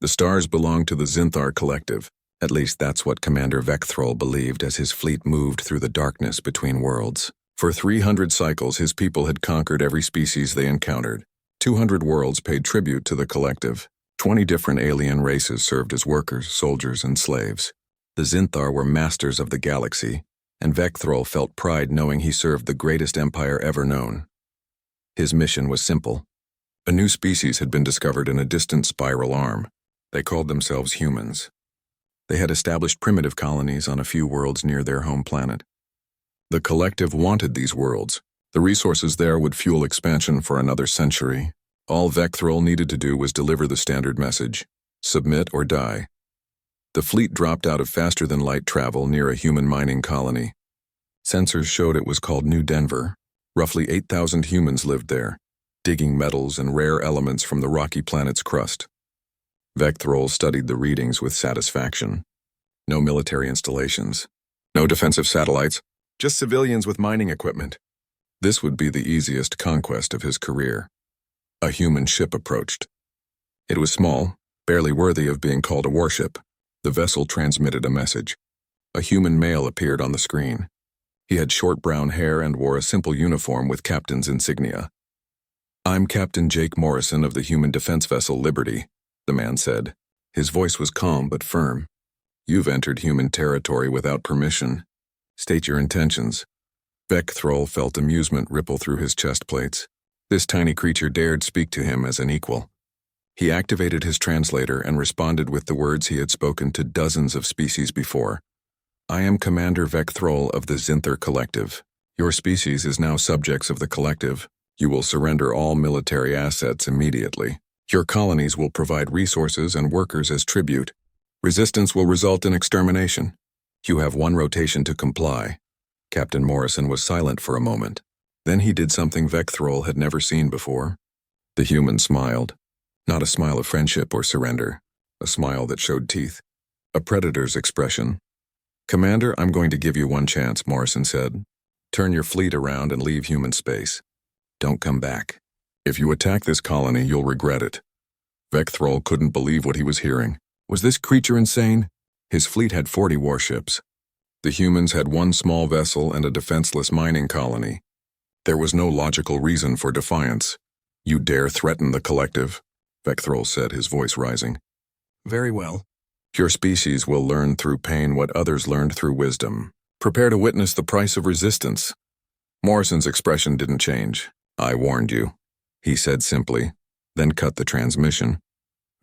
The stars belonged to the Zinthar Collective. At least that's what Commander Vecthrol believed as his fleet moved through the darkness between worlds. For 300 cycles, his people had conquered every species they encountered. 200 worlds paid tribute to the Collective. 20 different alien races served as workers, soldiers, and slaves. The Zinthar were masters of the galaxy, and Vecthrol felt pride knowing he served the greatest empire ever known. His mission was simple. A new species had been discovered in a distant spiral arm. They called themselves humans. They had established primitive colonies on a few worlds near their home planet. The Collective wanted these worlds. The resources there would fuel expansion for another century. All Vecthrol needed to do was deliver the standard message: submit or die. The fleet dropped out of faster-than-light travel near a human mining colony. Sensors showed it was called New Denver. Roughly 8,000 humans lived there, digging metals and rare elements from the rocky planet's crust. Vecthrol studied the readings with satisfaction. No military installations. No defensive satellites. Just civilians with mining equipment. This would be the easiest conquest of his career. A human ship approached. It was small, barely worthy of being called a warship. The vessel transmitted a message. A human male appeared on the screen. He had short brown hair and wore a simple uniform with captain's insignia. "I'm Captain Jake Morrison of the human defense vessel Liberty," the man said. His voice was calm but firm. "You've entered human territory without permission. State your intentions." Vecthrol felt amusement ripple through his chest plates. This tiny creature dared speak to him as an equal. He activated his translator and responded with the words he had spoken to dozens of species before. "I am Commander Vecthrol of the Zinthar Collective. Your species is now subjects of the Collective. You will surrender all military assets immediately. Your colonies will provide resources and workers as tribute. Resistance will result in extermination. You have 1 rotation to comply." Captain Morrison was silent for a moment. Then he did something Vecthrol had never seen before. The human smiled. Not a smile of friendship or surrender. A smile that showed teeth. A predator's expression. "Commander, I'm going to give you 1 chance," Morrison said. "Turn your fleet around and leave human space. Don't come back. If you attack this colony, you'll regret it." Vecthrol couldn't believe what he was hearing. Was this creature insane? His fleet had 40 warships. The humans had 1 small vessel and a defenseless mining colony. There was no logical reason for defiance. "You dare threaten the Collective?" Vecthrol said, his voice rising. "Very well. Your species will learn through pain what others learned through wisdom. Prepare to witness the price of resistance." Morrison's expression didn't change. "I warned you," he said simply, then cut the transmission.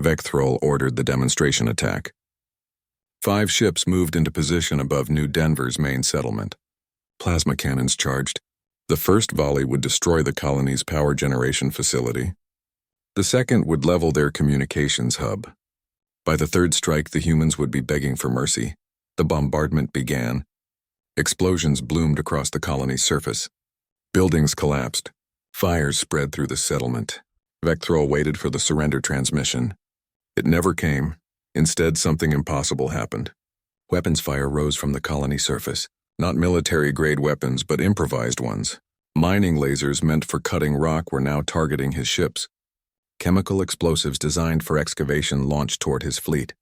Vecthrol ordered the demonstration attack. 5 ships moved into position above New Denver's main settlement. Plasma cannons charged. The first volley would destroy the colony's power generation facility. The second would level their communications hub. By the third strike, the humans would be begging for mercy. The bombardment began. Explosions bloomed across the colony's surface. Buildings collapsed. Fires spread through the settlement. Vecthrol waited for the surrender transmission. It never came. Instead, something impossible happened. Weapons fire rose from the colony surface. Not military-grade weapons, but improvised ones. Mining lasers meant for cutting rock were now targeting his ships. Chemical explosives designed for excavation launched toward his fleet.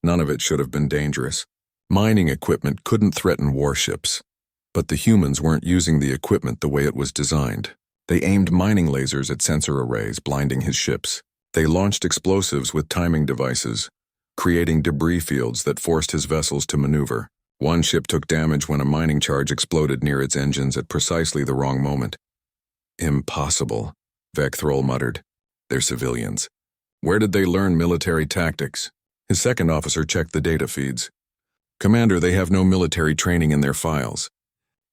None of it should have been dangerous. Mining equipment couldn't threaten warships. But the humans weren't using the equipment the way it was designed. They aimed mining lasers at sensor arrays, blinding his ships. They launched explosives with timing devices, creating debris fields that forced his vessels to maneuver. 1 ship took damage when a mining charge exploded near its engines at precisely the wrong moment. "Impossible," Vecthrol muttered. "They're civilians. Where did they learn military tactics?" His second officer checked the data feeds. "Commander, they have no military training in their files.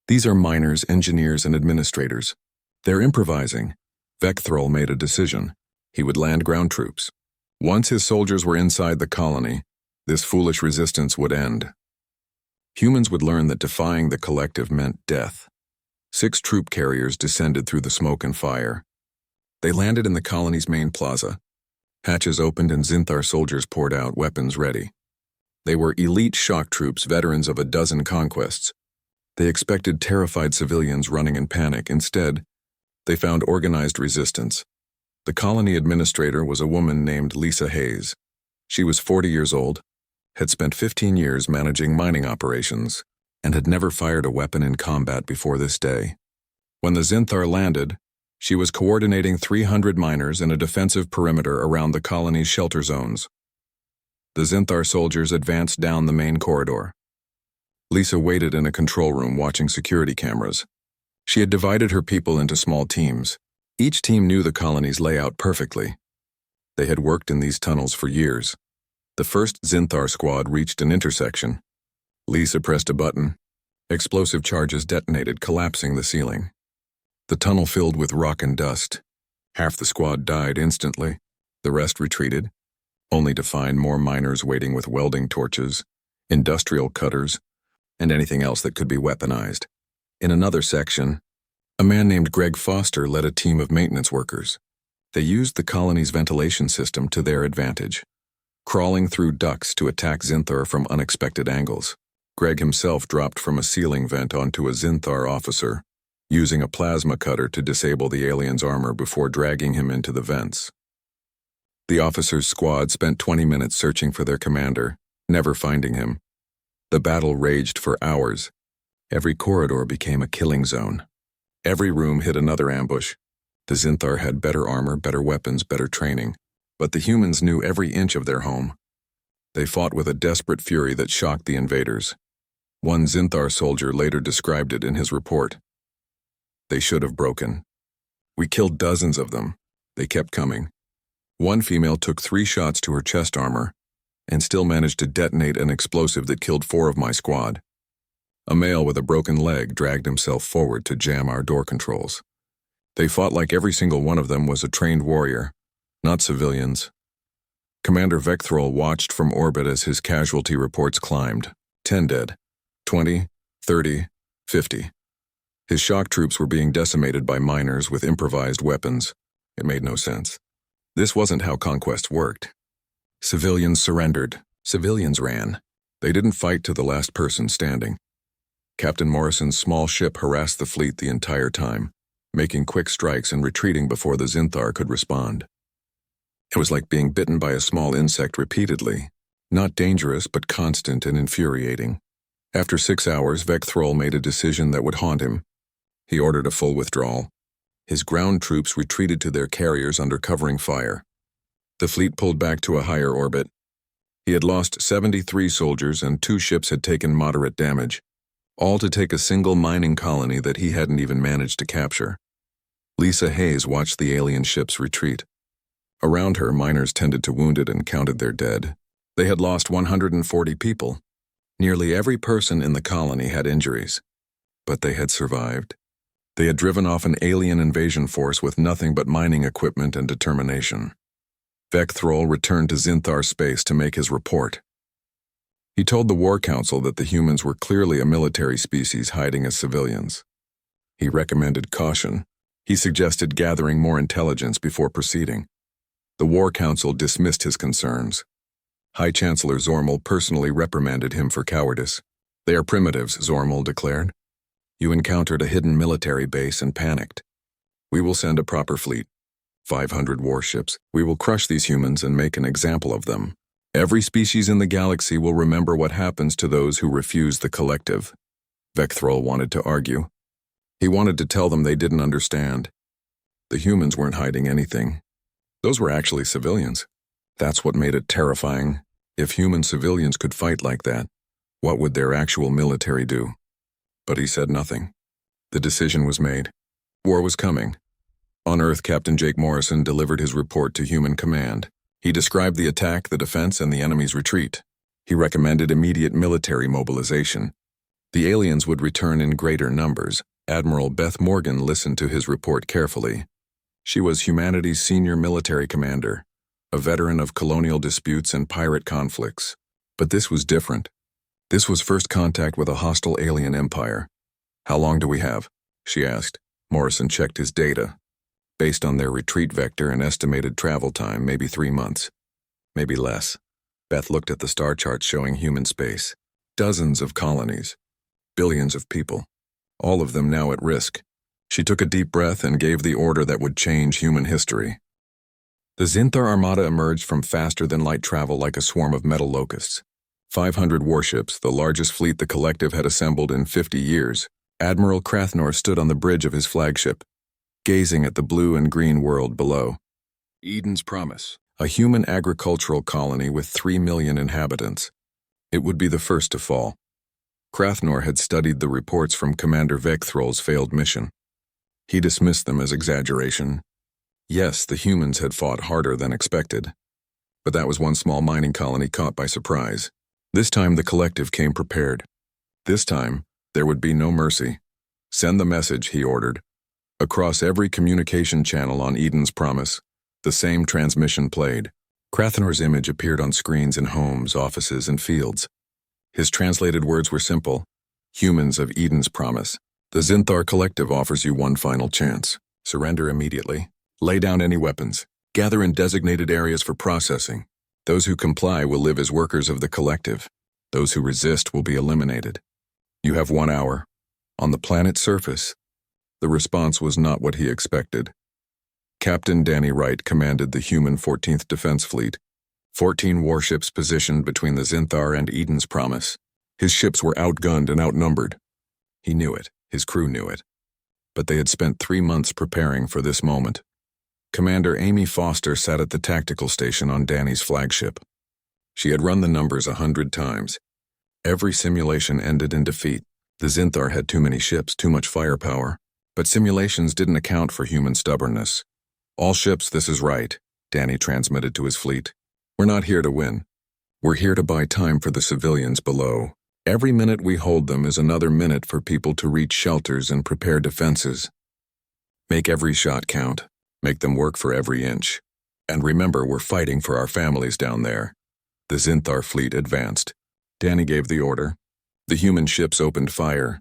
These are miners, engineers, and administrators. They're improvising." Vecthrol made a decision. He would land ground troops. Once his soldiers were inside the colony, this foolish resistance would end. Humans would learn that defying the Collective meant death. 6 troop carriers descended through the smoke and fire. They landed in the colony's main plaza. Hatches opened and Zinthar soldiers poured out, weapons ready. They were elite shock troops, veterans of a dozen conquests. They expected terrified civilians running in panic. Instead, they found organized resistance. The colony administrator was a woman named Lisa Hayes. She was 40 years old, had spent 15 years managing mining operations, and had never fired a weapon in combat before this day. When the Zinthar landed, she was coordinating 300 miners in a defensive perimeter around the colony's shelter zones. The Zinthar soldiers advanced down the main corridor. Lisa waited in a control room watching security cameras. She had divided her people into small teams. Each team knew the colony's layout perfectly. They had worked in these tunnels for years. The first Zinthar squad reached an intersection. Lisa pressed a button. Explosive charges detonated, collapsing the ceiling. The tunnel filled with rock and dust. Half the squad died instantly. The rest retreated, only to find more miners waiting with welding torches, industrial cutters, and anything else that could be weaponized. In another section, a man named Greg Foster led a team of maintenance workers. They used the colony's ventilation system to their advantage, crawling through ducts to attack Zinthar from unexpected angles. Greg himself dropped from a ceiling vent onto a Zinthar officer, using a plasma cutter to disable the alien's armor before dragging him into the vents. The officer's squad spent 20 minutes searching for their commander, never finding him. The battle raged for hours. Every corridor became a killing zone. Every room hid another ambush. The Zinthar had better armor, better weapons, better training, but the humans knew every inch of their home. They fought with a desperate fury that shocked the invaders. One Zinthar soldier later described it in his report. They should have broken. We killed dozens of them. They kept coming. One female took 3 shots to her chest armor and still managed to detonate an explosive that killed 4 of my squad. A male with a broken leg dragged himself forward to jam our door controls. They fought like every single one of them was a trained warrior, not civilians. Commander Vecthrol watched from orbit as his casualty reports climbed. 10 dead, 20, 30, 50. His shock troops were being decimated by miners with improvised weapons. It made no sense. This wasn't how conquest worked. Civilians surrendered. Civilians ran. They didn't fight to the last person standing. Captain Morrison's small ship harassed the fleet the entire time, making quick strikes and retreating before the Zinthar could respond. It was like being bitten by a small insect repeatedly, not dangerous but constant and infuriating. After 6 hours, Vecthrol made a decision that would haunt him. He ordered a full withdrawal. His ground troops retreated to their carriers under covering fire. The fleet pulled back to a higher orbit. He had lost 73 soldiers and 2 ships had taken moderate damage, all to take a single mining colony that he hadn't even managed to capture. Lisa Hayes watched the alien ships retreat. Around her, miners tended to wounded and counted their dead. They had lost 140 people. Nearly every person in the colony had injuries, but they had survived. They had driven off an alien invasion force with nothing but mining equipment and determination. Vecthrol returned to Zinthar space to make his report. He told the War Council that the humans were clearly a military species hiding as civilians. He recommended caution. He suggested gathering more intelligence before proceeding. The War Council dismissed his concerns. High Chancellor Zormel personally reprimanded him for cowardice. "They are primitives," Zormel declared. "You encountered a hidden military base and panicked. We will send a proper fleet, 500 warships. We will crush these humans and make an example of them. Every species in the galaxy will remember what happens to those who refuse the collective." Vecthrol wanted to argue. He wanted to tell them they didn't understand. The humans weren't hiding anything. Those were actually civilians. That's what made it terrifying. If human civilians could fight like that, what would their actual military do? But he said nothing. The decision was made. War was coming. On Earth, Captain Jake Morrison delivered his report to Human Command. He described the attack, the defense, and the enemy's retreat. He recommended immediate military mobilization. The aliens would return in greater numbers. Admiral Beth Morgan listened to his report carefully. She was humanity's senior military commander, a veteran of colonial disputes and pirate conflicts. But this was different. This was first contact with a hostile alien empire. "How long do we have?" she asked. Morrison checked his data. Based on their retreat vector and estimated travel time, maybe 3 months. Maybe less. Beth looked at the star chart showing human space. Dozens of colonies. Billions of people. All of them now at risk. She took a deep breath and gave the order that would change human history. The Zinthar armada emerged from faster-than-light travel like a swarm of metal locusts. 500 warships, the largest fleet the collective had assembled in 50 years. Admiral Crathnor stood on the bridge of his flagship, gazing at the blue and green world below. Eden's Promise, a human agricultural colony with 3 million inhabitants. It would be the first to fall. Crathnor had studied the reports from Commander Vecthrol's failed mission. He dismissed them as exaggeration. Yes, the humans had fought harder than expected. But that was one small mining colony caught by surprise. This time the collective came prepared. This time, there would be no mercy. Send the message, he ordered. Across every communication channel on Eden's Promise, the same transmission played. Crathnor's image appeared on screens in homes, offices, and fields. His translated words were simple. Humans of Eden's Promise. The Zinthar Collective offers you one final chance. Surrender immediately. Lay down any weapons. Gather in designated areas for processing. Those who comply will live as workers of the collective. Those who resist will be eliminated. You have 1 hour. On the planet's surface. The response was not what he expected. Captain Danny Wright commanded the human 14th Defense Fleet, 14 warships positioned between the Zinthar and Eden's Promise. His ships were outgunned and outnumbered. He knew it, his crew knew it. But they had spent 3 months preparing for this moment. Commander Amy Foster sat at the tactical station on Danny's flagship. She had run the numbers 100 times. Every simulation ended in defeat. The Zinthar had too many ships, too much firepower. But simulations didn't account for human stubbornness. All ships, this is right, Danny transmitted to his fleet. We're not here to win. We're here to buy time for the civilians below. Every minute we hold them is another minute for people to reach shelters and prepare defenses. Make every shot count. Make them work for every inch. And remember, we're fighting for our families down there. The Zinthar fleet advanced. Danny gave the order. The human ships opened fire.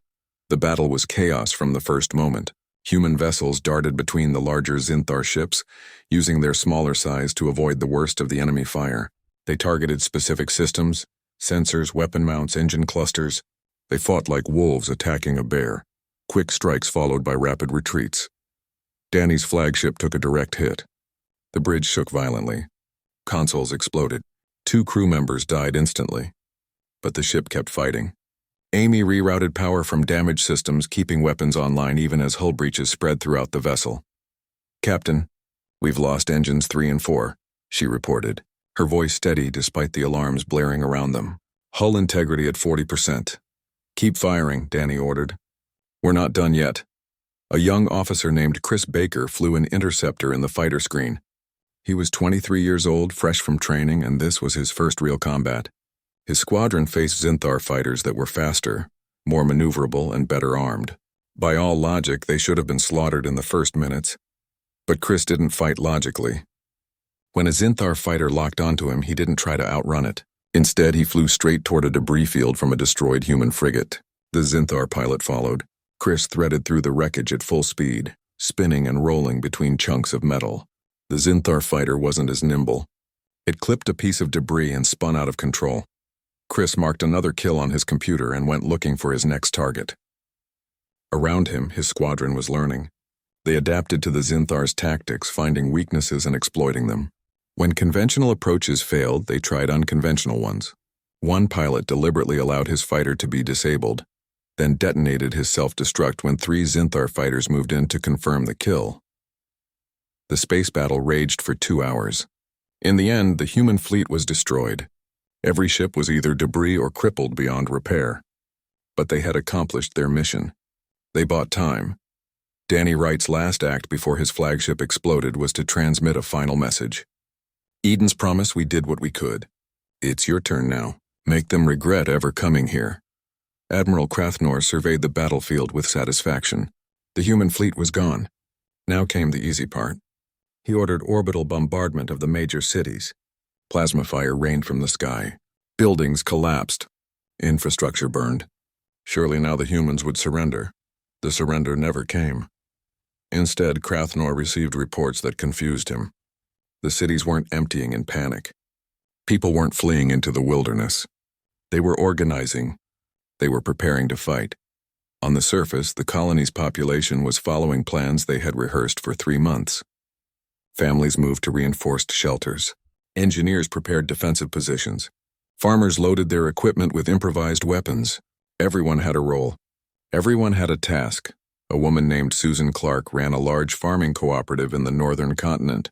The battle was chaos from the first moment. Human vessels darted between the larger Zinthar ships, using their smaller size to avoid the worst of the enemy fire. They targeted specific systems, sensors, weapon mounts, engine clusters. They fought like wolves attacking a bear. Quick strikes followed by rapid retreats. Danny's flagship took a direct hit. The bridge shook violently. Consoles exploded. 2 crew members died instantly. But the ship kept fighting. Amy rerouted power from damaged systems, keeping weapons online even as hull breaches spread throughout the vessel. Captain, we've lost engines 3 and 4, she reported, her voice steady despite the alarms blaring around them. Hull integrity at 40%. Keep firing, Danny ordered. We're not done yet. A young officer named Chris Baker flew an interceptor in the fighter screen. He was 23 years old, fresh from training, and this was his first real combat. His squadron faced Zinthar fighters that were faster, more maneuverable, and better armed. By all logic, they should have been slaughtered in the first minutes. But Chris didn't fight logically. When a Zinthar fighter locked onto him, he didn't try to outrun it. Instead, he flew straight toward a debris field from a destroyed human frigate. The Zinthar pilot followed. Chris threaded through the wreckage at full speed, spinning and rolling between chunks of metal. The Zinthar fighter wasn't as nimble. It clipped a piece of debris and spun out of control. Chris marked another kill on his computer and went looking for his next target. Around him, his squadron was learning. They adapted to the Zinthar's tactics, finding weaknesses and exploiting them. When conventional approaches failed, they tried unconventional ones. One pilot deliberately allowed his fighter to be disabled, then detonated his self-destruct when 3 Zinthar fighters moved in to confirm the kill. The space battle raged for 2 hours. In the end, the human fleet was destroyed. Every ship was either debris or crippled beyond repair. But they had accomplished their mission. They bought time. Danny Wright's last act before his flagship exploded was to transmit a final message. Eden's Promise, we did what we could. It's your turn now. Make them regret ever coming here. Admiral Crathnor surveyed the battlefield with satisfaction. The human fleet was gone. Now came the easy part. He ordered orbital bombardment of the major cities. Plasma fire rained from the sky. Buildings collapsed. Infrastructure burned. Surely now the humans would surrender. The surrender never came. Instead, Crathnor received reports that confused him. The cities weren't emptying in panic. People weren't fleeing into the wilderness. They were organizing. They were preparing to fight. On the surface, the colony's population was following plans they had rehearsed for 3 months. Families moved to reinforced shelters. Engineers prepared defensive positions. Farmers loaded their equipment with improvised weapons. Everyone had a role. Everyone had a task. A woman named Susan Clark ran a large farming cooperative in the northern continent.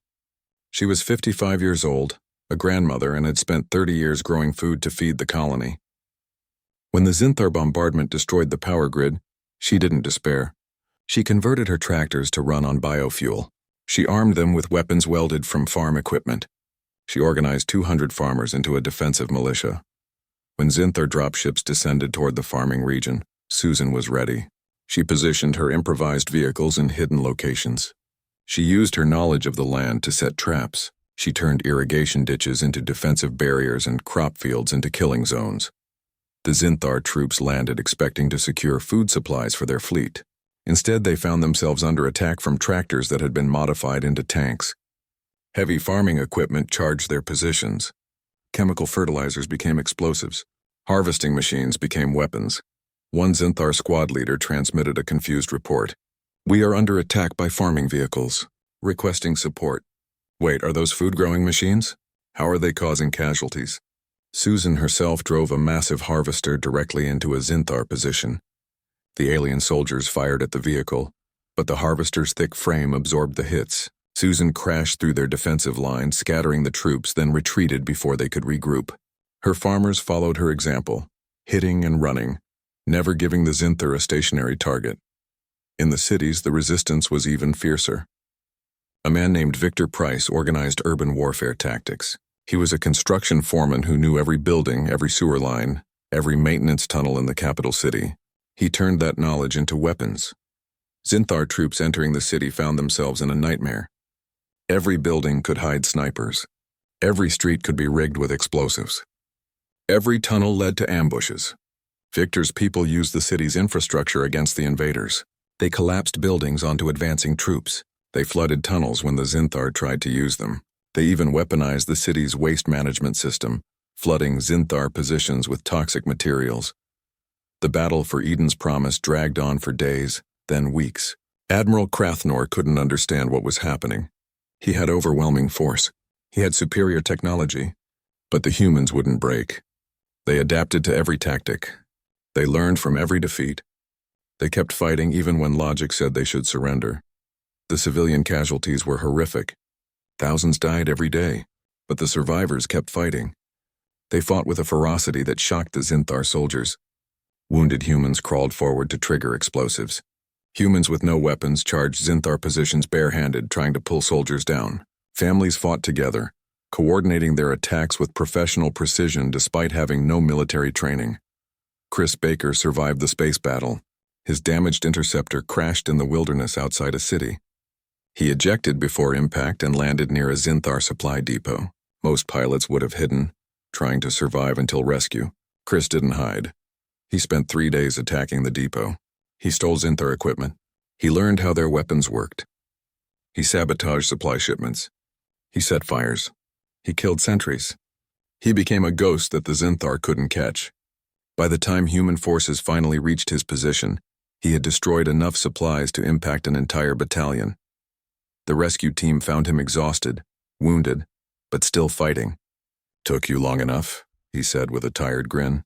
She was 55 years old, a grandmother, and had spent 30 years growing food to feed the colony. When the Zinthar bombardment destroyed the power grid, she didn't despair. She converted her tractors to run on biofuel. She armed them with weapons welded from farm equipment. She organized 200 farmers into a defensive militia. When Zinthar dropships descended toward the farming region, Susan was ready. She positioned her improvised vehicles in hidden locations. She used her knowledge of the land to set traps. She turned irrigation ditches into defensive barriers and crop fields into killing zones. The Zinthar troops landed expecting to secure food supplies for their fleet. Instead, they found themselves under attack from tractors that had been modified into tanks. Heavy farming equipment charged their positions. Chemical fertilizers became explosives. Harvesting machines became weapons. One Zinthar squad leader transmitted a confused report. "We are under attack by farming vehicles. Requesting support." "Wait, are those food-growing machines? How are they causing casualties?" Susan herself drove a massive harvester directly into a Zinthar position. The alien soldiers fired at the vehicle, but the harvester's thick frame absorbed the hits. Susan crashed through their defensive line, scattering the troops, then retreated before they could regroup. Her farmers followed her example, hitting and running, never giving the Zinthar a stationary target. In the cities, the resistance was even fiercer. A man named Victor Price organized urban warfare tactics. He was a construction foreman who knew every building, every sewer line, every maintenance tunnel in the capital city. He turned that knowledge into weapons. Zinthar troops entering the city found themselves in a nightmare. Every building could hide snipers. Every street could be rigged with explosives. Every tunnel led to ambushes. Victor's people used the city's infrastructure against the invaders. They collapsed buildings onto advancing troops. They flooded tunnels when the Zinthar tried to use them. They even weaponized the city's waste management system, flooding Zinthar positions with toxic materials. The battle for Eden's Promise dragged on for days, then weeks. Admiral Crathnor couldn't understand what was happening. He had overwhelming force. He had superior technology. But the humans wouldn't break. They adapted to every tactic. They learned from every defeat. They kept fighting even when logic said they should surrender. The civilian casualties were horrific. Thousands died every day, but the survivors kept fighting. They fought with a ferocity that shocked the Zinthar soldiers. Wounded humans crawled forward to trigger explosives. Humans with no weapons charged Zinthar positions barehanded, trying to pull soldiers down. Families fought together, coordinating their attacks with professional precision despite having no military training. Chris Baker survived the space battle. His damaged interceptor crashed in the wilderness outside a city. He ejected before impact and landed near a Zinthar supply depot. Most pilots would have hidden, trying to survive until rescue. Chris didn't hide. He spent 3 days attacking the depot. He stole Zinthar equipment. He learned how their weapons worked. He sabotaged supply shipments. He set fires. He killed sentries. He became a ghost that the Zinthar couldn't catch. By the time human forces finally reached his position, he had destroyed enough supplies to impact an entire battalion. The rescue team found him exhausted, wounded, but still fighting. "Took you long enough," he said with a tired grin.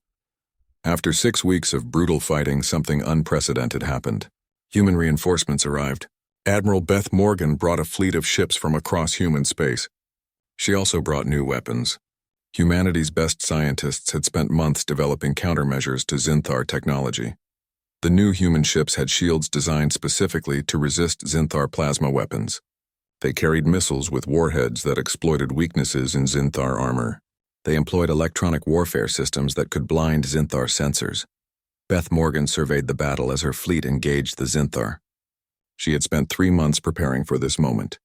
After 6 weeks of brutal fighting, something unprecedented happened. Human reinforcements arrived. Admiral Beth Morgan brought a fleet of ships from across human space. She also brought new weapons. Humanity's best scientists had spent months developing countermeasures to Zinthar technology. The new human ships had shields designed specifically to resist Zinthar plasma weapons. They carried missiles with warheads that exploited weaknesses in Zinthar armor. They employed electronic warfare systems that could blind Zinthar sensors. Beth Morgan surveyed the battle as her fleet engaged the Zinthar. She had spent 3 months preparing for this moment.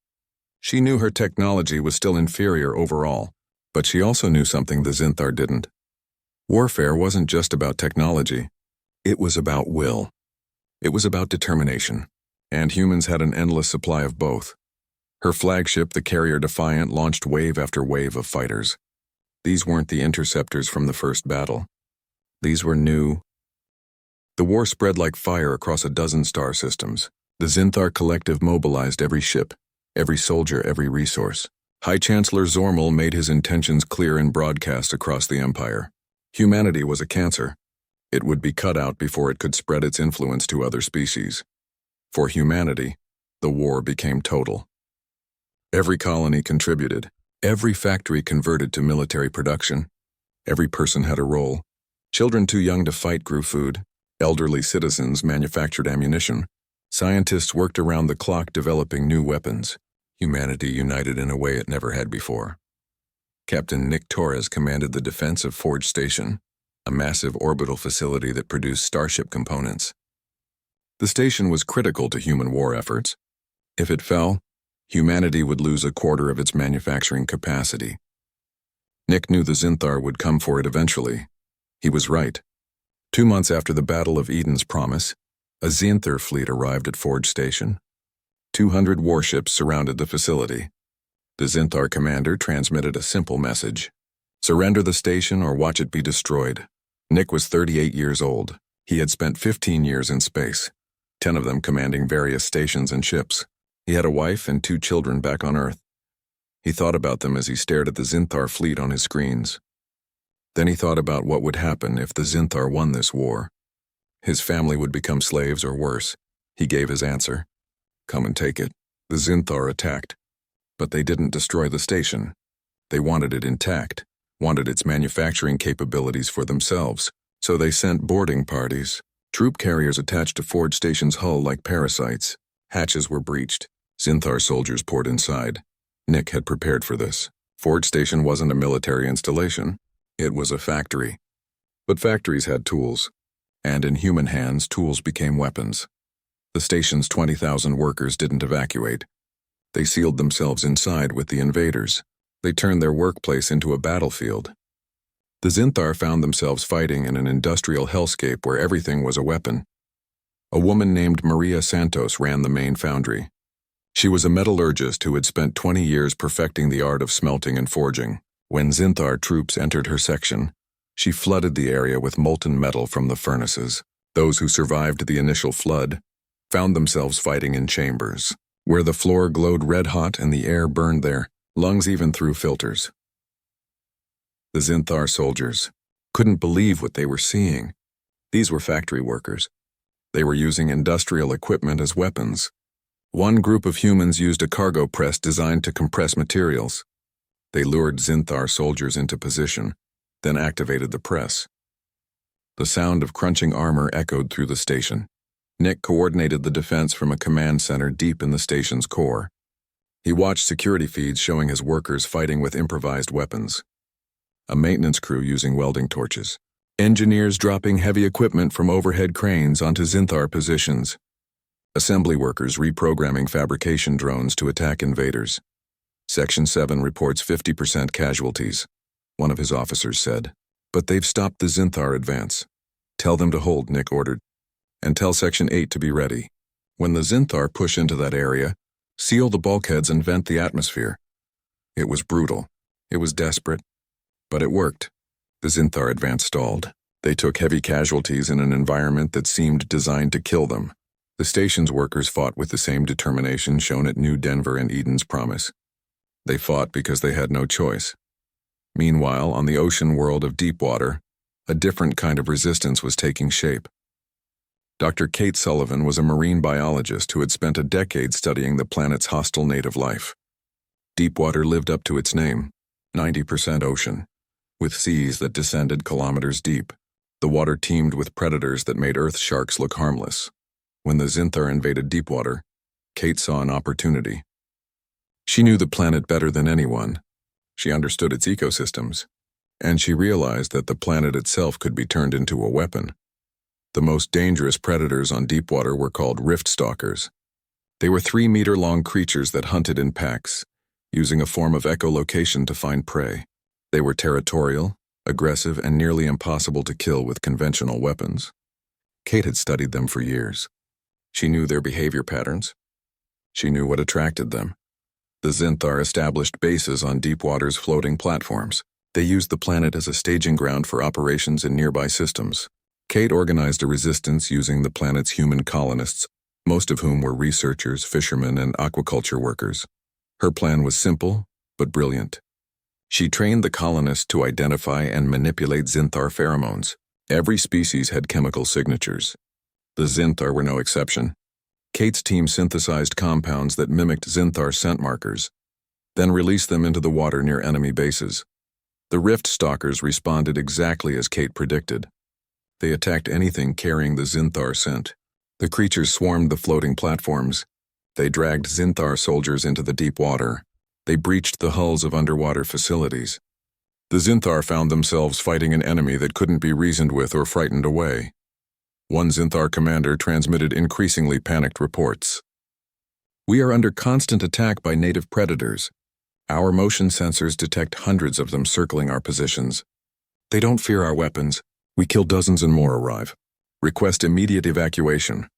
She knew her technology was still inferior overall, but she also knew something the Zinthar didn't. Warfare wasn't just about technology. It was about will. It was about determination, and humans had an endless supply of both. Her flagship, the carrier Defiant, launched wave after wave of fighters. These weren't the interceptors from the first battle. These were new. The war spread like fire across a dozen star systems. The Zinthar collective mobilized every ship, every soldier, every resource. High Chancellor Zormel made his intentions clear in broadcast across the Empire. Humanity was a cancer. It would be cut out before it could spread its influence to other species. For humanity, the war became total. Every colony contributed. Every factory converted to military production. Every person had a role. Children too young to fight grew food. Elderly citizens manufactured ammunition. Scientists worked around the clock developing new weapons. Humanity united in a way it never had before. Captain Nick Torres commanded the defense of Forge Station, a massive orbital facility that produced starship components. The station was critical to human war efforts. If it fell, humanity would lose a quarter of its manufacturing capacity. Nick knew the Zinthar would come for it eventually. He was right. 2 months after the Battle of Eden's Promise, a Zinthar fleet arrived at Forge Station. 200 warships surrounded the facility. The Zinthar commander transmitted a simple message: surrender the station or watch it be destroyed. Nick was 38 years old. He had spent 15 years in space, 10 of them commanding various stations and ships. He had a wife and 2 children back on Earth. He thought about them as he stared at the Zinthar fleet on his screens. Then he thought about what would happen if the Zinthar won this war. His family would become slaves or worse. He gave his answer: come and take it. The Zinthar attacked. But they didn't destroy the station. They wanted it intact, wanted its manufacturing capabilities for themselves. So they sent boarding parties, troop carriers attached to Forge Station's hull like parasites. Hatches were breached. Zinthar soldiers poured inside. Nick had prepared for this. Forge Station wasn't a military installation. It was a factory. But factories had tools. And in human hands, tools became weapons. The station's 20,000 workers didn't evacuate. They sealed themselves inside with the invaders. They turned their workplace into a battlefield. The Zinthar found themselves fighting in an industrial hellscape where everything was a weapon. A woman named Maria Santos ran the main foundry. She was a metallurgist who had spent 20 years perfecting the art of smelting and forging. When Zinthar troops entered her section, she flooded the area with molten metal from the furnaces. Those who survived the initial flood found themselves fighting in chambers, where the floor glowed red-hot and the air burned their lungs even through filters. The Zinthar soldiers couldn't believe what they were seeing. These were factory workers. They were using industrial equipment as weapons. One group of humans used a cargo press designed to compress materials. They lured Zinthar soldiers into position, then activated the press. The sound of crunching armor echoed through the station. Nick coordinated the defense from a command center deep in the station's core. He watched security feeds showing his workers fighting with improvised weapons. A maintenance crew using welding torches. Engineers dropping heavy equipment from overhead cranes onto Zinthar positions. Assembly workers reprogramming fabrication drones to attack invaders. Section 7 reports 50% casualties, one of his officers said. But they've stopped the Zinthar advance. Tell them to hold, Nick ordered. And tell Section 8 to be ready. When the Zinthar push into that area, seal the bulkheads and vent the atmosphere. It was brutal. It was desperate. But it worked. The Zinthar advance stalled. They took heavy casualties in an environment that seemed designed to kill them. The station's workers fought with the same determination shown at New Denver and Eden's Promise. They fought because they had no choice. Meanwhile, on the ocean world of Deepwater, a different kind of resistance was taking shape. Dr. Kate Sullivan was a marine biologist who had spent a decade studying the planet's hostile native life. Deepwater lived up to its name, 90% ocean, with seas that descended kilometers deep. The water teemed with predators that made Earth sharks look harmless. When the Zinthar invaded Deepwater, Kate saw an opportunity. She knew the planet better than anyone. She understood its ecosystems, and she realized that the planet itself could be turned into a weapon. The most dangerous predators on Deepwater were called rift stalkers. They were 3-meter-long creatures that hunted in packs, using a form of echolocation to find prey. They were territorial, aggressive, and nearly impossible to kill with conventional weapons. Kate had studied them for years. She knew their behavior patterns. She knew what attracted them. The Zinthar established bases on Deepwater's floating platforms. They used the planet as a staging ground for operations in nearby systems. Kate organized a resistance using the planet's human colonists, most of whom were researchers, fishermen, and aquaculture workers. Her plan was simple, but brilliant. She trained the colonists to identify and manipulate Xinthar pheromones. Every species had chemical signatures. The Xinthar were no exception. Kate's team synthesized compounds that mimicked Xinthar scent markers, then released them into the water near enemy bases. The Rift Stalkers responded exactly as Kate predicted. They attacked anything carrying the Xinthar scent. The creatures swarmed the floating platforms. They dragged Xinthar soldiers into the deep water. They breached the hulls of underwater facilities. The Xinthar found themselves fighting an enemy that couldn't be reasoned with or frightened away. One Xinthar commander transmitted increasingly panicked reports. "We are under constant attack by native predators. Our motion sensors detect hundreds of them circling our positions. They don't fear our weapons. We kill dozens and more arrive. Request immediate evacuation."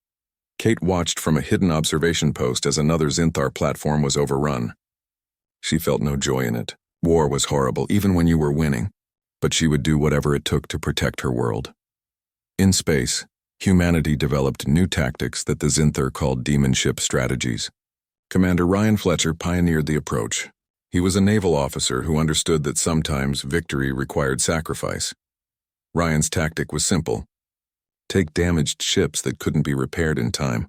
Kate watched from a hidden observation post as another Xinthar platform was overrun. She felt no joy in it. War was horrible, even when you were winning, but she would do whatever it took to protect her world. In space, humanity developed new tactics that the Xinthar called demon ship strategies. Commander Ryan Fletcher pioneered the approach. He was a naval officer who understood that sometimes victory required sacrifice. Ryan's tactic was simple. Take damaged ships that couldn't be repaired in time,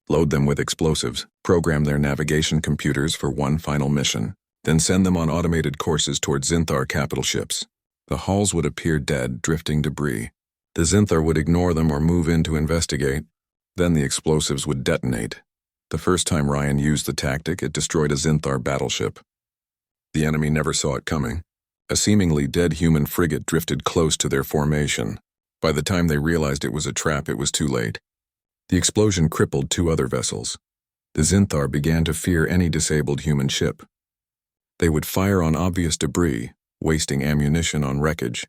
load them with explosives, program their navigation computers for one final mission, then send them on automated courses toward Xinthar capital ships. The hulls would appear dead, drifting debris. The Xinthar would ignore them or move in to investigate. Then the explosives would detonate. The first time Ryan used the tactic, it destroyed a Xinthar battleship. The enemy never saw it coming. A seemingly dead human frigate drifted close to their formation. By the time they realized it was a trap, it was too late. The explosion crippled two other vessels. The Xinthar began to fear any disabled human ship. They would fire on obvious debris, wasting ammunition on wreckage.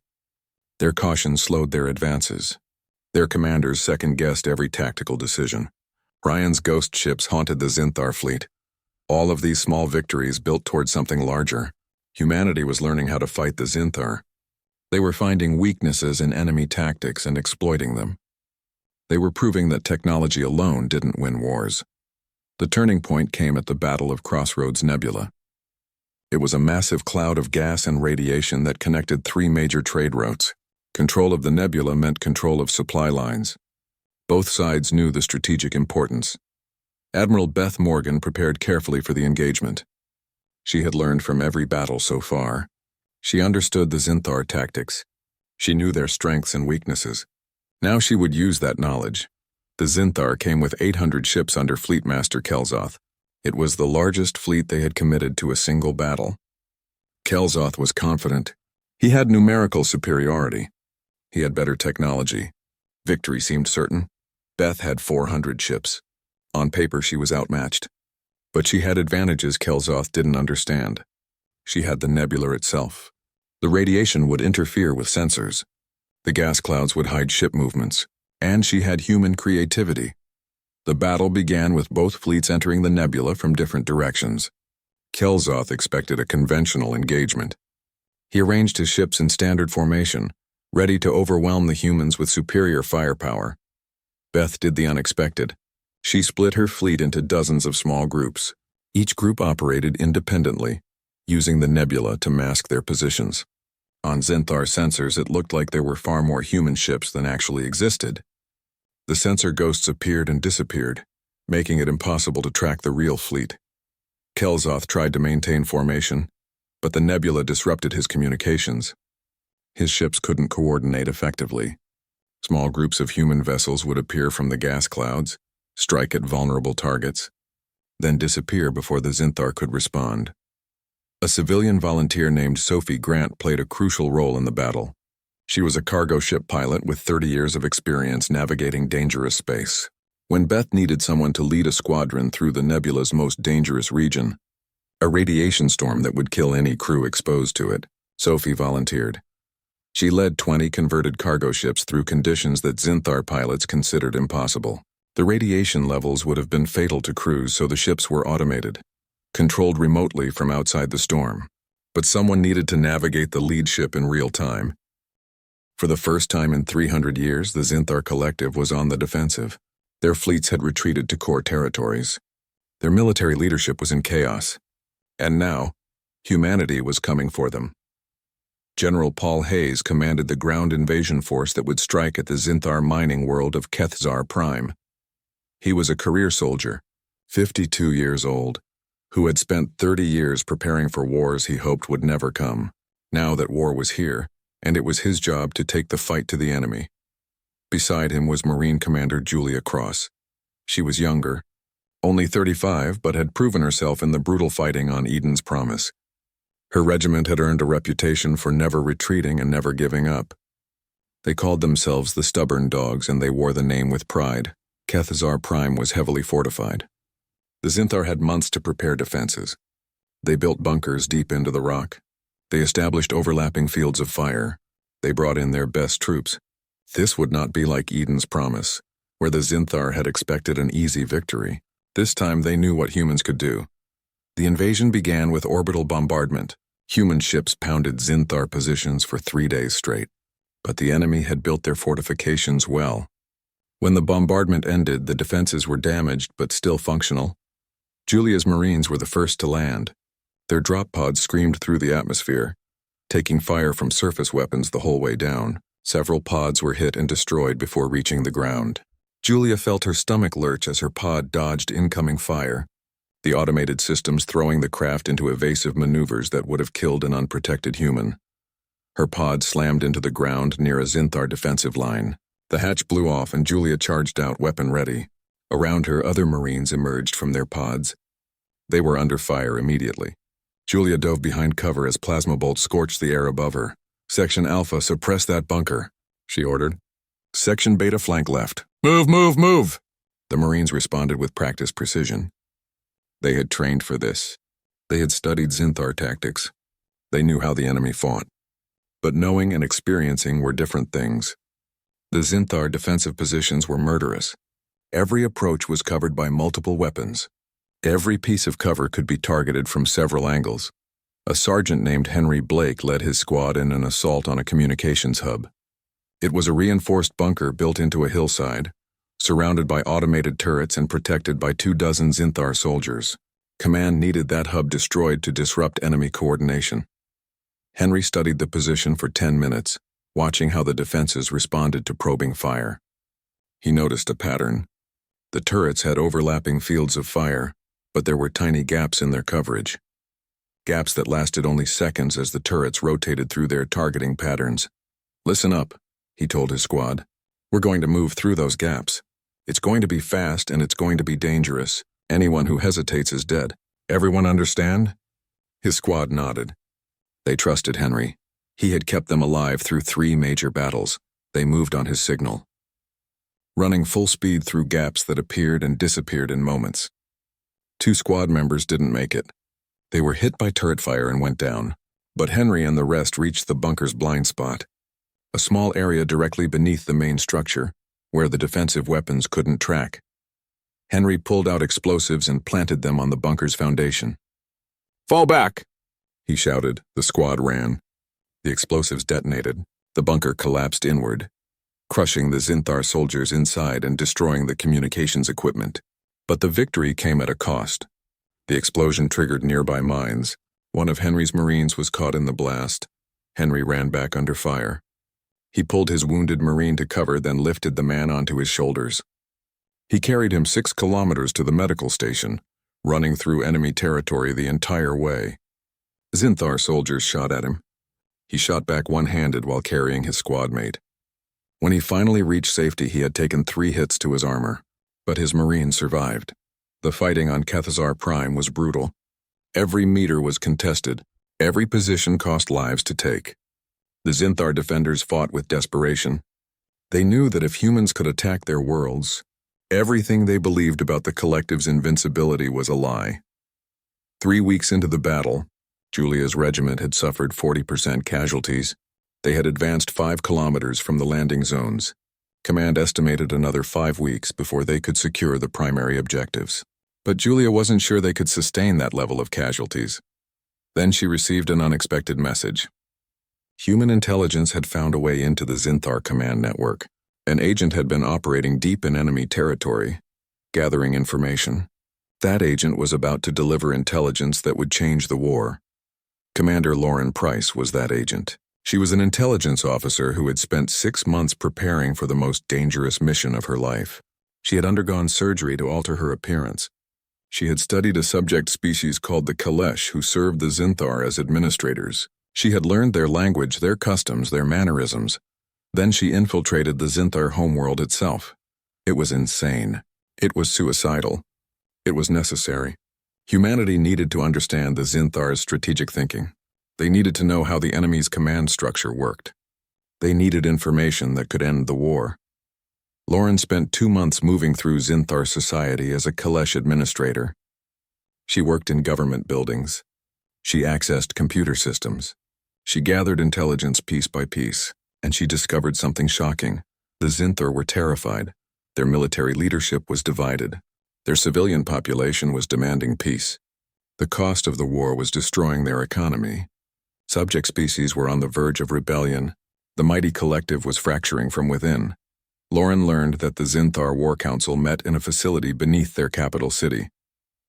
Their caution slowed their advances. Their commanders second-guessed every tactical decision. Ryan's ghost ships haunted the Xinthar fleet. All of these small victories built toward something larger. Humanity was learning how to fight the Xinthar. They were finding weaknesses in enemy tactics and exploiting them. They were proving that technology alone didn't win wars. The turning point came at the Battle of Crossroads Nebula. It was a massive cloud of gas and radiation that connected three major trade routes. Control of the nebula meant control of supply lines. Both sides knew the strategic importance. Admiral Beth Morgan prepared carefully for the engagement. She had learned from every battle so far. She understood the Xinthar tactics. She knew their strengths and weaknesses. Now she would use that knowledge. The Xinthar came with 800 ships under Fleetmaster Kelzoth. It was the largest fleet they had committed to a single battle. Kelzoth was confident. He had numerical superiority. He had better technology. Victory seemed certain. Beth had 400 ships. On paper, she was outmatched. But she had advantages Kelzoth didn't understand. She had the nebula itself. The radiation would interfere with sensors. The gas clouds would hide ship movements. And she had human creativity. The battle began with both fleets entering the nebula from different directions. Kelzoth expected a conventional engagement. He arranged his ships in standard formation, ready to overwhelm the humans with superior firepower. Beth did the unexpected. She split her fleet into dozens of small groups. Each group operated independently, using the nebula to mask their positions. On Xinthar sensors, it looked like there were far more human ships than actually existed. The sensor ghosts appeared and disappeared, making it impossible to track the real fleet. Kelzoth tried to maintain formation, but the nebula disrupted his communications. His ships couldn't coordinate effectively. Small groups of human vessels would appear from the gas clouds, strike at vulnerable targets, then disappear before the Xinthar could respond. A civilian volunteer named Sophie Grant played a crucial role in the battle. She was a cargo ship pilot with 30 years of experience navigating dangerous space. When Beth needed someone to lead a squadron through the nebula's most dangerous region, a radiation storm that would kill any crew exposed to it, Sophie volunteered. She led 20 converted cargo ships through conditions that Xinthar pilots considered impossible. The radiation levels would have been fatal to crews, so the ships were automated, controlled remotely from outside the storm. But someone needed to navigate the lead ship in real time. For the first time in 300 years, the Xinthar Collective was on the defensive. Their fleets had retreated to core territories. Their military leadership was in chaos. And now, humanity was coming for them. General Paul Hayes commanded the ground invasion force that would strike at the Zinthar mining world of Kethzar Prime. He was a career soldier, 52 years old, who had spent 30 years preparing for wars he hoped would never come. Now that war was here, and it was his job to take the fight to the enemy. Beside him was Marine Commander Julia Cross. She was younger, only 35, but had proven herself in the brutal fighting on Eden's Promise. Her regiment had earned a reputation for never retreating and never giving up. They called themselves the Stubborn Dogs, and they wore the name with pride. Kethzar Prime was heavily fortified. The Zinthar had months to prepare defenses. They built bunkers deep into the rock. They established overlapping fields of fire. They brought in their best troops. This would not be like Eden's Promise, where the Zinthar had expected an easy victory. This time they knew what humans could do. The invasion began with orbital bombardment. Human ships pounded Zinthar positions for 3 days straight. But the enemy had built their fortifications well. When the bombardment ended, the defenses were damaged but still functional. Julia's Marines were the first to land. Their drop pods screamed through the atmosphere, taking fire from surface weapons the whole way down. Several pods were hit and destroyed before reaching the ground. Julia felt her stomach lurch as her pod dodged incoming fire, the automated systems throwing the craft into evasive maneuvers that would have killed an unprotected human. Her pod slammed into the ground near a Zinthar defensive line. The hatch blew off and Julia charged out, weapon ready. Around her, other Marines emerged from their pods. They were under fire immediately. Julia dove behind cover as plasma bolts scorched the air above her. Section Alpha, suppress that bunker, she ordered. Section Beta, flank left. Move, move, move! The Marines responded with practiced precision. They had trained for this. They had studied Zinthar tactics. They knew how the enemy fought. But knowing and experiencing were different things. The Zinthar defensive positions were murderous. Every approach was covered by multiple weapons. Every piece of cover could be targeted from several angles. A sergeant named Henry Blake led his squad in an assault on a communications hub. It was a reinforced bunker built into a hillside, surrounded by automated turrets and protected by 24 Zinthar soldiers. Command needed that hub destroyed to disrupt enemy coordination. Henry studied the position for 10 minutes, watching how the defenses responded to probing fire. He noticed a pattern. The turrets had overlapping fields of fire, but there were tiny gaps in their coverage. Gaps that lasted only seconds as the turrets rotated through their targeting patterns. Listen up, he told his squad. We're going to move through those gaps. It's going to be fast and it's going to be dangerous. Anyone who hesitates is dead. Everyone understand? His squad nodded. They trusted Henry. He had kept them alive through 3 major battles. They moved on his signal, running full speed through gaps that appeared and disappeared in moments. 2 squad members didn't make it. They were hit by turret fire and went down. But Henry and the rest reached the bunker's blind spot, a small area directly beneath the main structure, where the defensive weapons couldn't track. Henry pulled out explosives and planted them on the bunker's foundation. Fall back, he shouted. The squad ran. The explosives detonated. The bunker collapsed inward, crushing the Zinthar soldiers inside and destroying the communications equipment. But the victory came at a cost. The explosion triggered nearby mines. One of Henry's Marines was caught in the blast. Henry ran back under fire. He pulled his wounded Marine to cover, then lifted the man onto his shoulders. He carried him 6 kilometers to the medical station, running through enemy territory the entire way. Zinthar soldiers shot at him. He shot back one-handed while carrying his squad mate. When he finally reached safety, he had taken 3 hits to his armor, but his Marine survived. The fighting on Kethzar Prime was brutal. Every meter was contested. Every position cost lives to take. The Zinthar defenders fought with desperation. They knew that if humans could attack their worlds, everything they believed about the collective's invincibility was a lie. 3 weeks into the battle, Julia's regiment had suffered 40% casualties. They had advanced 5 kilometers from the landing zones. Command estimated another 5 weeks before they could secure the primary objectives. But Julia wasn't sure they could sustain that level of casualties. Then she received an unexpected message. Human intelligence had found a way into the Zinthar command network. An agent had been operating deep in enemy territory, gathering information. That agent was about to deliver intelligence that would change the war. Commander Lauren Price was that agent. She was an intelligence officer who had spent 6 months preparing for the most dangerous mission of her life. She had undergone surgery to alter her appearance. She had studied a subject species called the Kalesh who served the Zinthar as administrators. She had learned their language, their customs, their mannerisms. Then she infiltrated the Zinthar homeworld itself. It was insane. It was suicidal. It was necessary. Humanity needed to understand the Zinthar's strategic thinking. They needed to know how the enemy's command structure worked. They needed information that could end the war. Lauren spent 2 months moving through Zinthar society as a Kalesh administrator. She worked in government buildings. She accessed computer systems. She gathered intelligence piece by piece, and she discovered something shocking. The Zinthar were terrified. Their military leadership was divided. Their civilian population was demanding peace. The cost of the war was destroying their economy. Subject species were on the verge of rebellion. The mighty collective was fracturing from within. Lauren learned that the Zinthar War Council met in a facility beneath their capital city.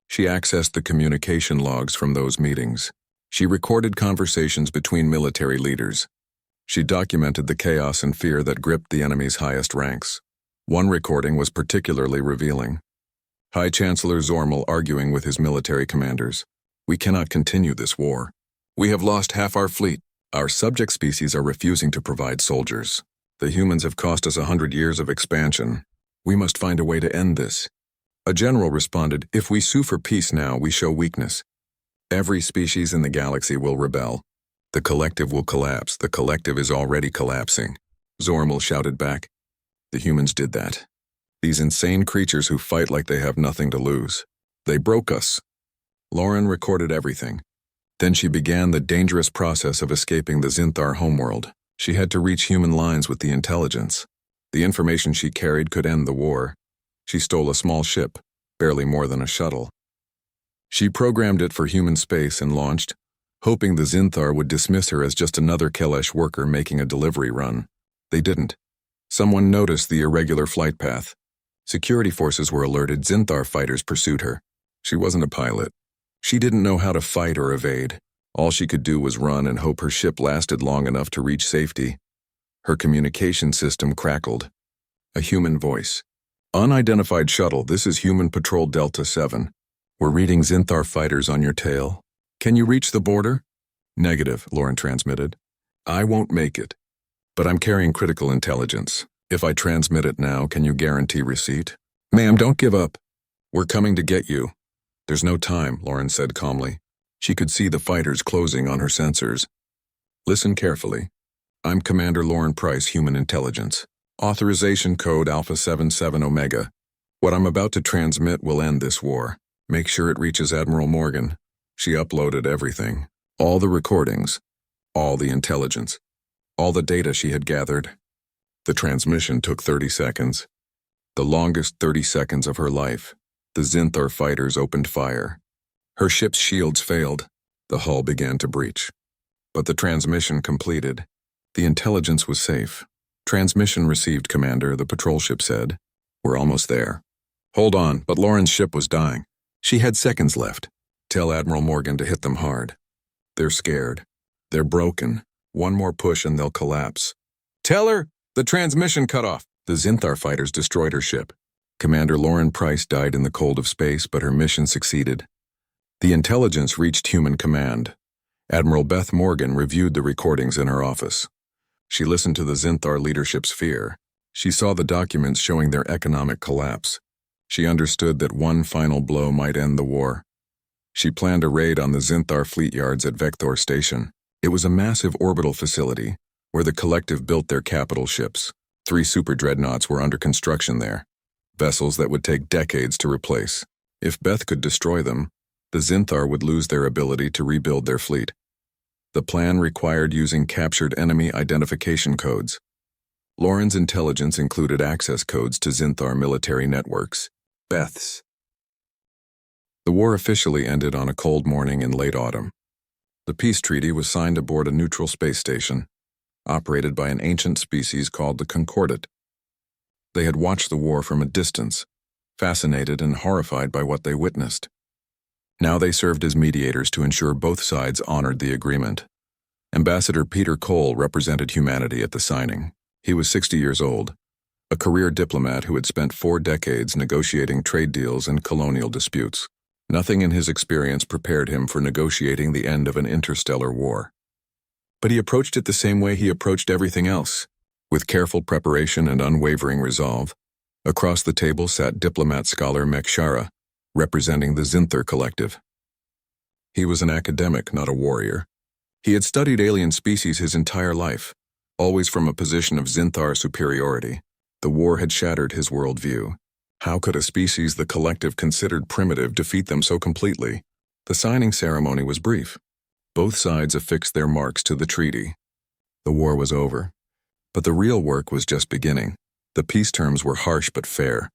She accessed the communication logs from those meetings. She recorded conversations between military leaders. She documented the chaos and fear that gripped the enemy's highest ranks. One recording was particularly revealing. High Chancellor Zormal arguing with his military commanders. "We cannot continue this war. We have lost half our fleet. Our subject species are refusing to provide soldiers. The humans have cost us 100 years of expansion. We must find a way to end this." A general responded, "If we sue for peace now, we show weakness. Every species in the galaxy will rebel. The collective will collapse. The collective is already collapsing." Zormal shouted back, "The humans did that. These insane creatures who fight like they have nothing to lose. They broke us." Lauren recorded everything. Then she began the dangerous process of escaping the Zinthar homeworld. She had to reach human lines with the intelligence. The information she carried could end the war. She stole a small ship, barely more than a shuttle. She programmed it for human space and launched, hoping the Zinthar would dismiss her as just another Kalesh worker making a delivery run. They didn't. Someone noticed the irregular flight path. Security forces were alerted. Zinthar fighters pursued her. She wasn't a pilot. She didn't know how to fight or evade. All she could do was run and hope her ship lasted long enough to reach safety. Her communication system crackled. A human voice. "Unidentified shuttle, this is Human Patrol Delta 7. We're reading Zinthar fighters on your tail. Can you reach the border?" "Negative," Lauren transmitted. "I won't make it. But I'm carrying critical intelligence. If I transmit it now, can you guarantee receipt?" "Ma'am, don't give up. We're coming to get you." "There's no time," Lauren said calmly. She could see the fighters closing on her sensors. "Listen carefully. I'm Commander Lauren Price, Human Intelligence. Authorization code Alpha 77 Omega. What I'm about to transmit will end this war. Make sure it reaches Admiral Morgan." She uploaded everything. All the recordings. All the intelligence. All the data she had gathered. The transmission took 30 seconds. The longest 30 seconds of her life. The Zinthar fighters opened fire. Her ship's shields failed. The hull began to breach. But the transmission completed. The intelligence was safe. "Transmission received, Commander," the patrol ship said. "We're almost there." "Hold on," but Lauren's ship was dying. She had seconds left. "Tell Admiral Morgan to hit them hard. They're scared. They're broken. One more push and they'll collapse." "Tell her the transmission cut off." The Zinthar fighters destroyed her ship. Commander Lauren Price died in the cold of space, but her mission succeeded. The intelligence reached human command. Admiral Beth Morgan reviewed the recordings in her office. She listened to the Zinthar leadership's fear. She saw the documents showing their economic collapse. She understood that one final blow might end the war. She planned a raid on the Zinthar fleet yards at Vector Station. It was a massive orbital facility where the collective built their capital ships. 3 super dreadnoughts were under construction there. Vessels that would take decades to replace. If Beth could destroy them, the Zinthar would lose their ability to rebuild their fleet. The plan required using captured enemy identification codes. Lauren's intelligence included access codes to Zinthar military networks. Beth's. The war officially ended on a cold morning in late autumn. The peace treaty was signed aboard a neutral space station, operated by an ancient species called the Concordat. They had watched the war from a distance, fascinated and horrified by what they witnessed. Now they served as mediators to ensure both sides honored the agreement. Ambassador Peter Cole represented humanity at the signing. He was 60 years old, a career diplomat who had spent 4 decades negotiating trade deals and colonial disputes. Nothing in his experience prepared him for negotiating the end of an interstellar war. But he approached it the same way he approached everything else, with careful preparation and unwavering resolve. Across the table sat diplomat scholar Mekshara, representing the Zinthar Collective. He was an academic, not a warrior. He had studied alien species his entire life, always from a position of Zinthar superiority. The war had shattered his worldview. How could a species the Collective considered primitive defeat them so completely? The signing ceremony was brief. Both sides affixed their marks to the treaty. The war was over. But the real work was just beginning. The peace terms were harsh but fair.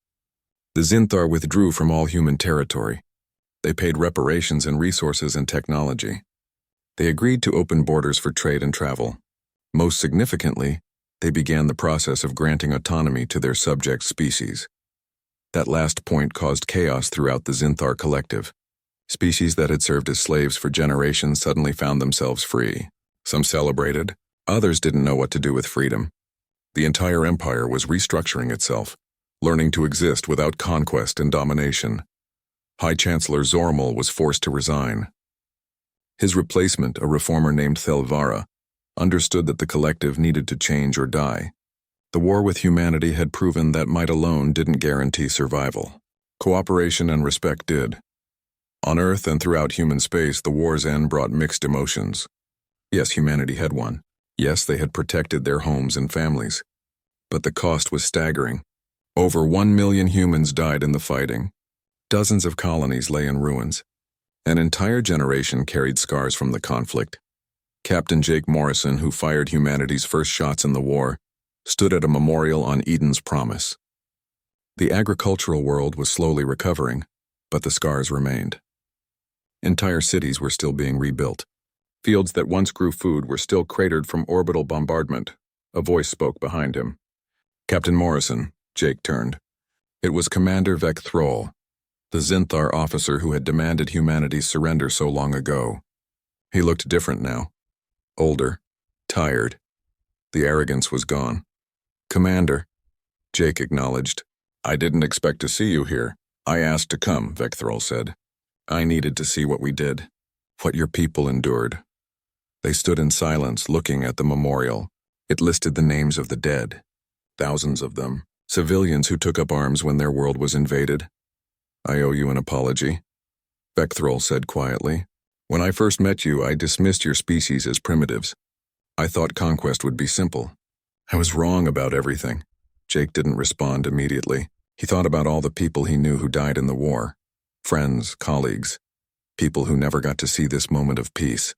The Zinthar withdrew from all human territory. They paid reparations in resources and technology. They agreed to open borders for trade and travel. Most significantly, they began the process of granting autonomy to their subject species. That last point caused chaos throughout the Zinthar Collective. Species that had served as slaves for generations suddenly found themselves free. Some celebrated, others didn't know what to do with freedom. The entire empire was restructuring itself, learning to exist without conquest and domination. High Chancellor Zormal was forced to resign. His replacement, a reformer named Thelvara, understood that the Collective needed to change or die. The war with humanity had proven that might alone didn't guarantee survival. Cooperation and respect did. On Earth and throughout human space, the war's end brought mixed emotions. Yes, humanity had won. Yes, they had protected their homes and families. But the cost was staggering. Over 1 million humans died in the fighting. Dozens of colonies lay in ruins. An entire generation carried scars from the conflict. Captain Jake Morrison, who fired humanity's first shots in the war, stood at a memorial on Eden's Promise. The agricultural world was slowly recovering, but the scars remained. Entire cities were still being rebuilt. Fields that once grew food were still cratered from orbital bombardment. A voice spoke behind him. Captain Morrison, Jake turned. It was Commander Vec Thrall, the Zinthar officer who had demanded humanity's surrender so long ago. He looked different now. Older, tired. The arrogance was gone. Commander, Jake acknowledged. I didn't expect to see you here. I asked to come, Vec Thrall said. I needed to see what we did, what your people endured. They stood in silence, looking at the memorial. It listed the names of the dead. Thousands of them. Civilians who took up arms when their world was invaded. I owe you an apology, Vec Thrall said quietly. When I first met you, I dismissed your species as primitives. I thought conquest would be simple. I was wrong about everything. Jake didn't respond immediately. He thought about all the people he knew who died in the war. Friends, colleagues, people who never got to see this moment of peace.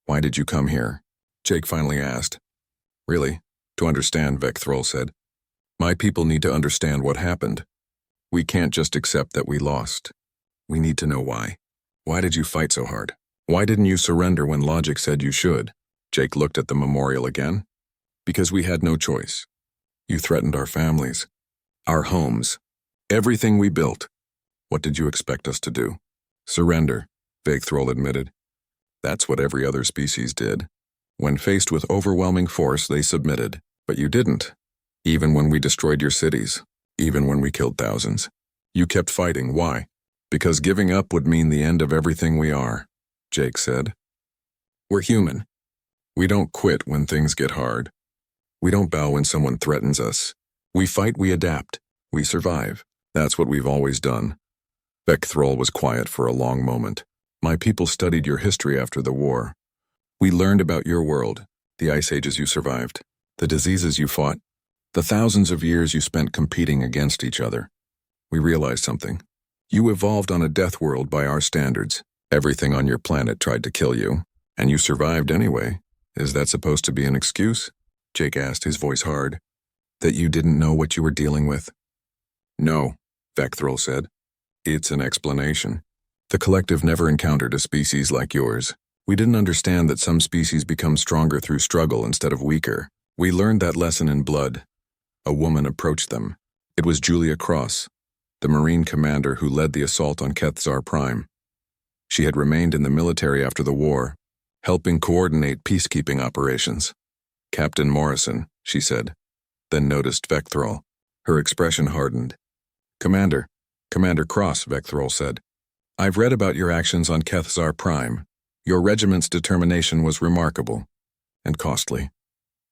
Why did you come here? Jake finally asked. Really? To understand, Vec Thrall said. My people need to understand what happened. We can't just accept that we lost. We need to know why. Why did you fight so hard? Why didn't you surrender when logic said you should? Jake looked at the memorial again. Because we had no choice. You threatened our families, our homes, everything we built. What did you expect us to do? Surrender, Vec Thrall admitted. That's what every other species did. When faced with overwhelming force, they submitted. But you didn't. Even when we destroyed your cities, even when we killed thousands. You kept fighting. Why? Because giving up would mean the end of everything we are, Jake said. We're human. We don't quit when things get hard. We don't bow when someone threatens us. We fight, we adapt, we survive. That's what we've always done. Vec Thrall was quiet for a long moment. My people studied your history after the war. We learned about your world, the ice ages you survived, the diseases you fought, the thousands of years you spent competing against each other. We realized something. You evolved on a death world by our standards. Everything on your planet tried to kill you, and you survived anyway. Is that supposed to be an excuse? Jake asked, his voice hard. That you didn't know what you were dealing with? No, Vec Thrall said. It's an explanation. The Collective never encountered a species like yours. We didn't understand that some species become stronger through struggle instead of weaker. We learned that lesson in blood. A woman approached them. It was Julia Cross, the Marine commander who led the assault on Kethzar Prime. She had remained in the military after the war, helping coordinate peacekeeping operations. "Captain Morrison," she said, then noticed Vecthrol. Her expression hardened. "Commander Cross," Vecthrol said. "I've read about your actions on Kethzar Prime. Your regiment's determination was remarkable. And costly."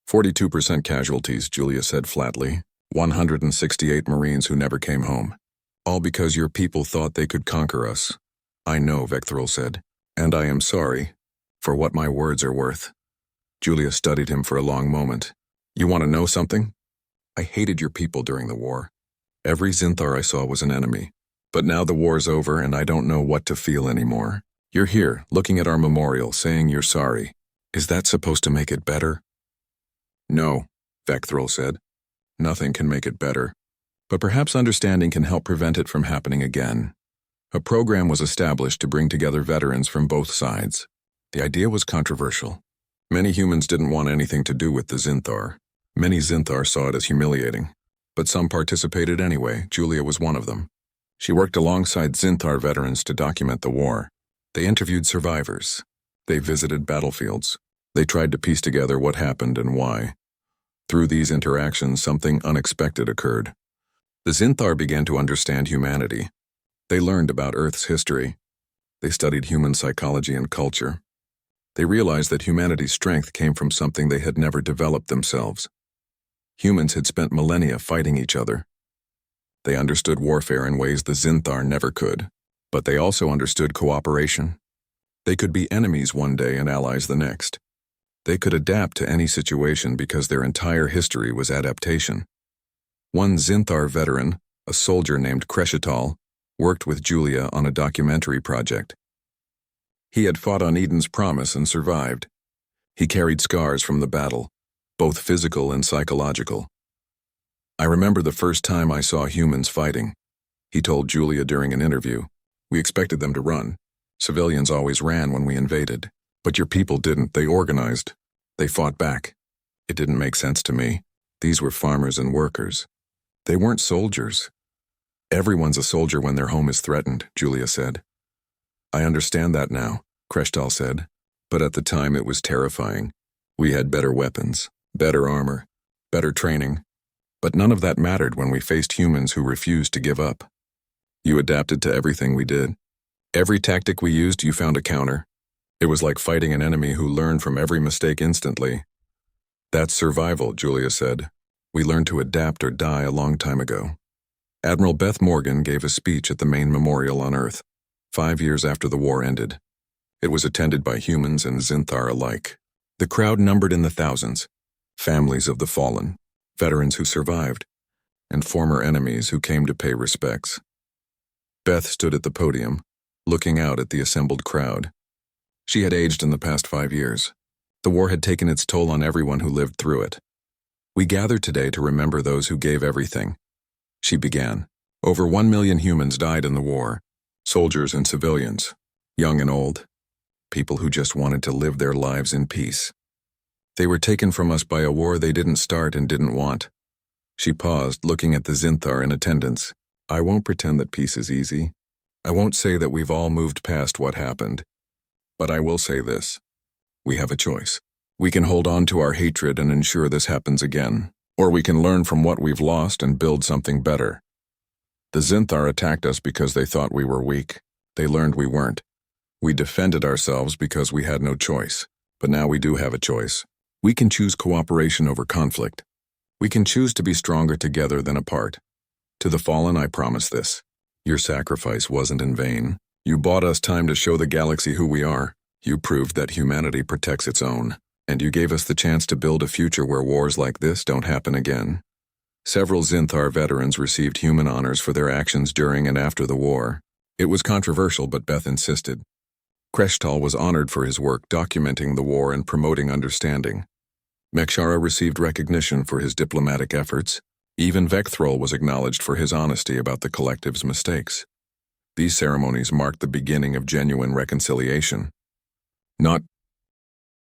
42% casualties, Julia said flatly. 168 Marines who never came home. "All because your people thought they could conquer us." "I know," Vecthrol said. "And I am sorry, for what my words are worth." Julia studied him for a long moment. "You want to know something? I hated your people during the war. Every Zinthar I saw was an enemy. But now the war's over and I don't know what to feel anymore. You're here, looking at our memorial, saying you're sorry. Is that supposed to make it better?" "No," Vecthrol said. "Nothing can make it better. But perhaps understanding can help prevent it from happening again." A program was established to bring together veterans from both sides. The idea was controversial. Many humans didn't want anything to do with the Zinthar. Many Zinthar saw it as humiliating. But some participated anyway. Julia was one of them. She worked alongside Zinthar veterans to document the war. They interviewed survivors. They visited battlefields. They tried to piece together what happened and why. Through these interactions, something unexpected occurred. The Zinthar began to understand humanity. They learned about Earth's history. They studied human psychology and culture. They realized that humanity's strength came from something they had never developed themselves. Humans had spent millennia fighting each other. They understood warfare in ways the Zinthar never could, but they also understood cooperation. They could be enemies one day and allies the next. They could adapt to any situation because their entire history was adaptation. One Zinthar veteran, a soldier named Kreshetal, worked with Julia on a documentary project. He had fought on Eden's Promise and survived. He carried scars from the battle, both physical and psychological. "I remember the first time I saw humans fighting," he told Julia during an interview. "We expected them to run. Civilians always ran when we invaded. But your people didn't. They organized. They fought back. It didn't make sense to me. These were farmers and workers. They weren't soldiers." "Everyone's a soldier when their home is threatened," Julia said. "I understand that now," Kreshetal said. "But at the time it was terrifying. We had better weapons, better armor, better training. But none of that mattered when we faced humans who refused to give up. You adapted to everything we did. Every tactic we used, you found a counter. It was like fighting an enemy who learned from every mistake instantly." "That's survival," Julia said. "We learned to adapt or die a long time ago." Admiral Beth Morgan gave a speech at the main memorial on Earth, 5 years after the war ended. It was attended by humans and Zinthar alike. The crowd numbered in the thousands, families of the fallen, veterans who survived, and former enemies who came to pay respects. Beth stood at the podium, looking out at the assembled crowd. She had aged in the past 5 years. The war had taken its toll on everyone who lived through it. "We gathered today to remember those who gave everything," she began. "Over 1 million humans died in the war, soldiers and civilians, young and old, people who just wanted to live their lives in peace. They were taken from us by a war they didn't start and didn't want." She paused, looking at the Zinthar in attendance. "I won't pretend that peace is easy. I won't say that we've all moved past what happened. But I will say this. We have a choice. We can hold on to our hatred and ensure this happens again, or we can learn from what we've lost and build something better. The Zinthar attacked us because they thought we were weak. They learned we weren't. We defended ourselves because we had no choice. But now we do have a choice. We can choose cooperation over conflict. We can choose to be stronger together than apart. To the fallen, I promise this. Your sacrifice wasn't in vain. You bought us time to show the galaxy who we are. You proved that humanity protects its own. And you gave us the chance to build a future where wars like this don't happen again." Several Zinthar veterans received human honors for their actions during and after the war. It was controversial, but Beth insisted. Kreshetal was honored for his work documenting the war and promoting understanding. Mekshara received recognition for his diplomatic efforts. Even Vecthrol was acknowledged for his honesty about the collective's mistakes. These ceremonies marked the beginning of genuine reconciliation. Not